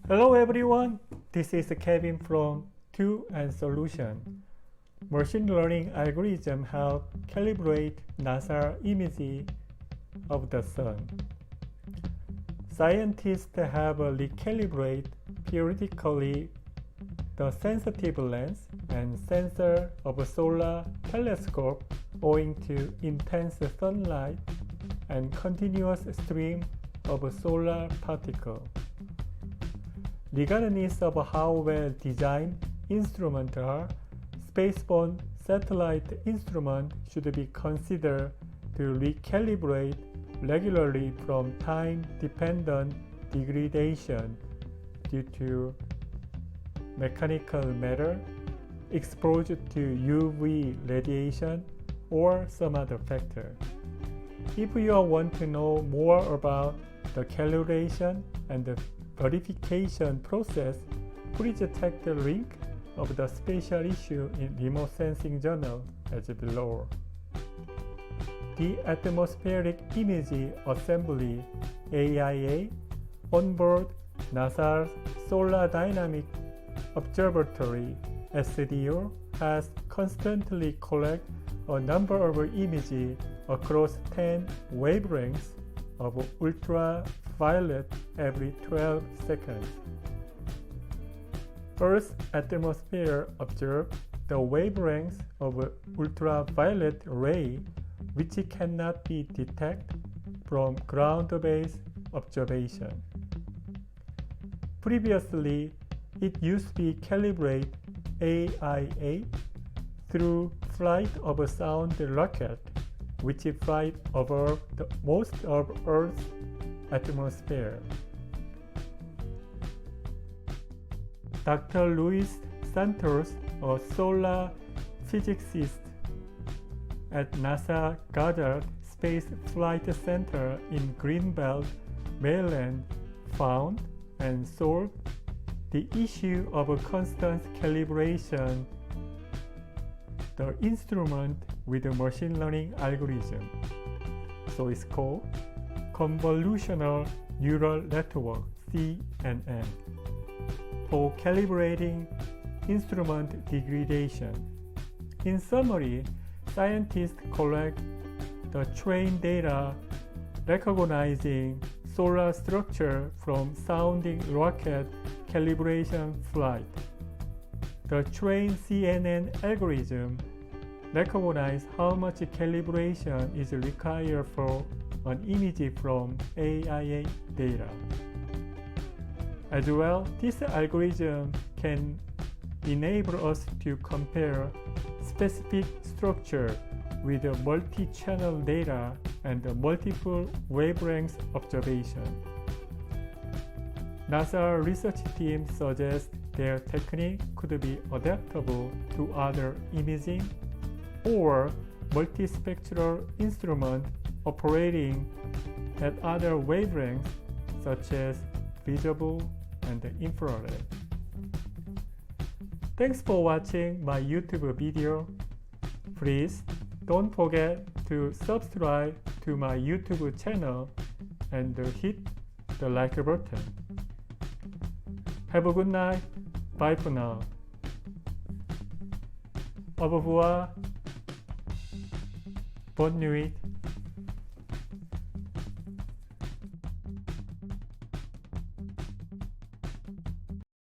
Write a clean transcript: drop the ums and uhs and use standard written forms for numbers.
Hello everyone, this is Kevin from Two and Solution. Machine learning algorithm help calibrate NASA image of the sun. Scientists have recalibrated periodically the sensitive lens and sensor of a solar telescope owing to intense sunlight and continuous stream of solar particles. Regardless of how well designed instruments are, spaceborne satellite instruments should be considered to recalibrate regularly from time-dependent degradation due to mechanical matter, exposure to UV radiation, or some other factor. If you want to know more about the calibration and the verification process, please check the link of the special issue in Remote Sensing Journal as below. The Atmospheric Image Assembly AIA onboard NASA's Solar Dynamic Observatory SDO has constantly collected a number of images across 10 wavelengths of ultraviolet every 12 seconds. Earth's atmosphere observes the wavelengths of ultraviolet ray which cannot be detected from ground-based observation. Previously, it used to be calibrated AIA through flight of a sound rocket which flies over most of Earth's atmosphere. Dr. Luis Santos, a solar physicist at NASA Goddard Space Flight Center in Greenbelt, Maryland, found and solved the issue of a constant calibration the instrument with a machine learning algorithm. So it's called Convolutional Neural Network, CNN, for calibrating instrument degradation. In summary, scientists collect the trained data recognizing solar structure from sounding rocket calibration flight. The trained CNN algorithm recognizes how much calibration is required for an image from AIA data. As well, this algorithm can enable us to compare specific structure with the multi-channel data and the multiple wavelengths observation. NASA research team suggests their technique could be adaptable to other imaging or multispectral instruments operating at other wavelengths such as visible and infrared. Thanks for watching my YouTube video. Please don't forget to subscribe to my YouTube channel and hit the like button. Have a good night. Bye for now. Au revoir. Bonne nuit.